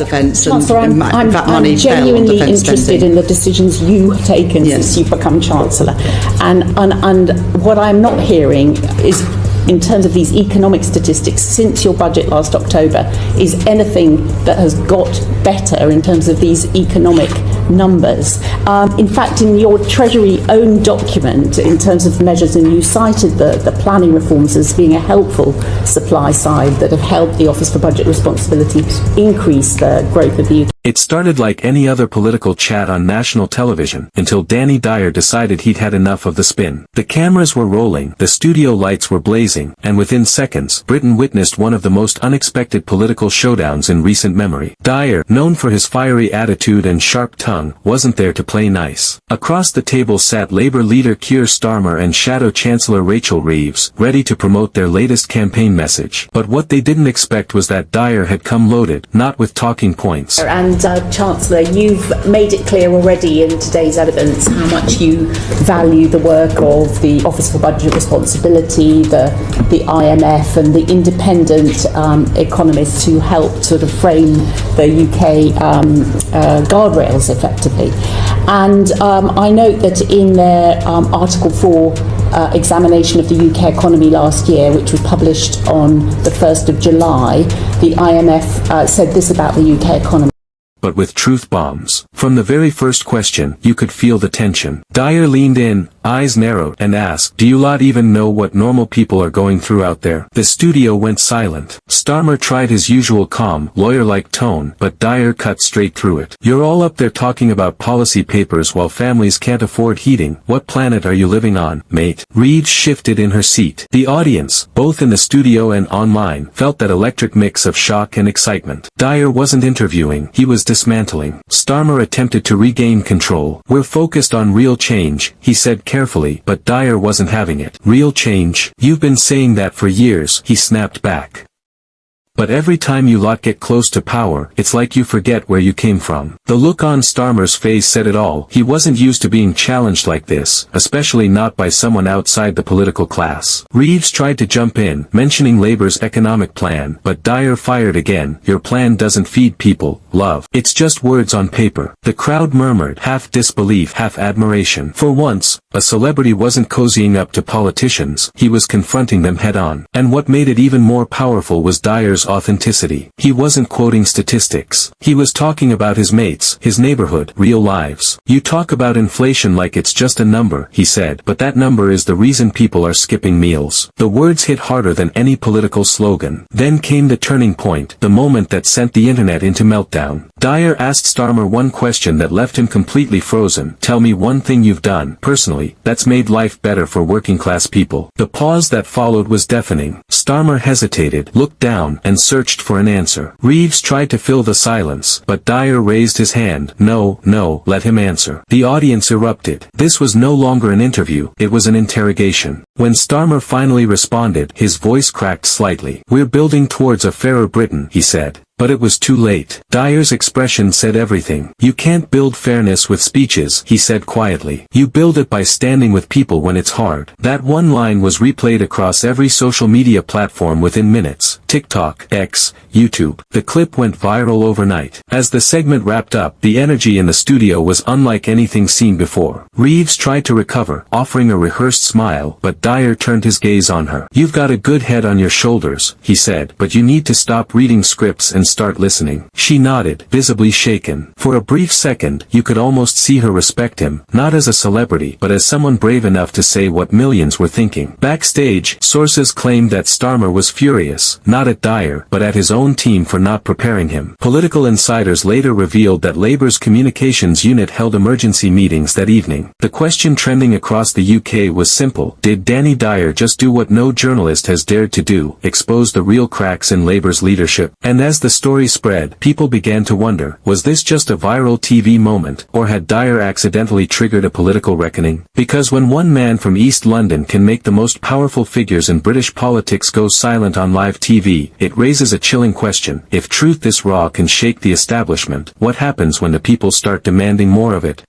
defence and Chancellor, that money I'm fell on genuinely defence interested spending. in the decisions you have taken since you've become Chancellor. And what I'm not hearing is, in terms of these economic statistics since your budget last October, is anything that has got better in terms of these economic numbers. In fact, in your Treasury own document, in terms of measures, and you cited the planning reforms as being a helpful supply side that have helped the Office for Budget Responsibility increase the growth of the UK. It started like any other political chat on national television, until Danny Dyer decided he'd had enough of the spin. The cameras were rolling, the studio lights were blazing, and within seconds, Britain witnessed one of the most unexpected political showdowns in recent memory. Dyer, known for his fiery attitude and sharp tongue, wasn't there to play nice. Across the table sat Labour leader Keir Starmer and Shadow Chancellor Rachel Reeves, ready to promote their latest campaign message. But what they didn't expect was that Dyer had come loaded, not with talking points. And Chancellor, you've made it clear already in today's evidence how much you value the work of the Office for Budget Responsibility, the IMF and the independent economists who helped sort of frame the UK guardrails effectively. And I note that in their Article 4 examination of the UK economy last year, which was published on the 1st of July, the IMF said this about the UK economy. But with truth bombs. From the very first question, you could feel the tension. Dyer leaned in, eyes narrowed, and asked, "Do you lot even know what normal people are going through out there?" The studio went silent. Starmer tried his usual calm, lawyer-like tone, but Dyer cut straight through it. "You're all up there talking about policy papers while families can't afford heating. What planet are you living on, mate?" Reeves shifted in her seat. The audience, both in the studio and online, felt that electric mix of shock and excitement. Dyer wasn't interviewing, he was dismantling. Starmer attempted to regain control. "We're focused on real change," he said carefully, but Dyer wasn't having it. "Real change? You've been saying that for years," he snapped back. "But every time you lot get close to power, it's like you forget where you came from." The look on Starmer's face said it all. He wasn't used to being challenged like this, especially not by someone outside the political class. Reeves tried to jump in, mentioning Labour's economic plan, but Dyer fired again. "Your plan doesn't feed people, love. It's just words on paper." The crowd murmured, half disbelief, half admiration. For once, a celebrity wasn't cozying up to politicians, he was confronting them head-on. And what made it even more powerful was Dyer's authenticity. He wasn't quoting statistics. He was talking about his mates, his neighborhood, real lives. "You talk about inflation like it's just a number," he said, "but that number is the reason people are skipping meals." The words hit harder than any political slogan. Then came the turning point, the moment that sent the internet into meltdown. Dyer asked Starmer one question that left him completely frozen. "Tell me one thing you've done, personally, that's made life better for working-class people." The pause that followed was deafening. Starmer hesitated, looked down, and searched for an answer. Reeves tried to fill the silence, but Dyer raised his hand. No, let him answer. The audience erupted. This was no longer an interview, it was an interrogation. When Starmer finally responded, his voice cracked slightly. "We're building towards a fairer Britain," he said. But it was too late. Dyer's expression said everything. "You can't build fairness with speeches," he said quietly. "You build it by standing with people when it's hard." That one line was replayed across every social media platform within minutes. TikTok, X, YouTube. The clip went viral overnight. As the segment wrapped up, the energy in the studio was unlike anything seen before. Reeves tried to recover, offering a rehearsed smile, but Dyer turned his gaze on her. "You've got a good head on your shoulders," he said, "but you need to stop reading scripts and start listening." She nodded, visibly shaken. For a brief second, you could almost see her respect him, not as a celebrity, but as someone brave enough to say what millions were thinking. Backstage, sources claimed that Starmer was furious, not at Dyer, but at his own team for not preparing him. Political insiders later revealed that Labour's communications unit held emergency meetings that evening. The question trending across the UK was simple: did Danny Dyer just do what no journalist has dared to do, expose the real cracks in Labour's leadership? And as the story spread, people began to wonder, was this just a viral TV moment, or had Dyer accidentally triggered a political reckoning? Because when one man from East London can make the most powerful figures in British politics go silent on live TV, it raises a chilling question. If truth this raw can shake the establishment, what happens when the people start demanding more of it?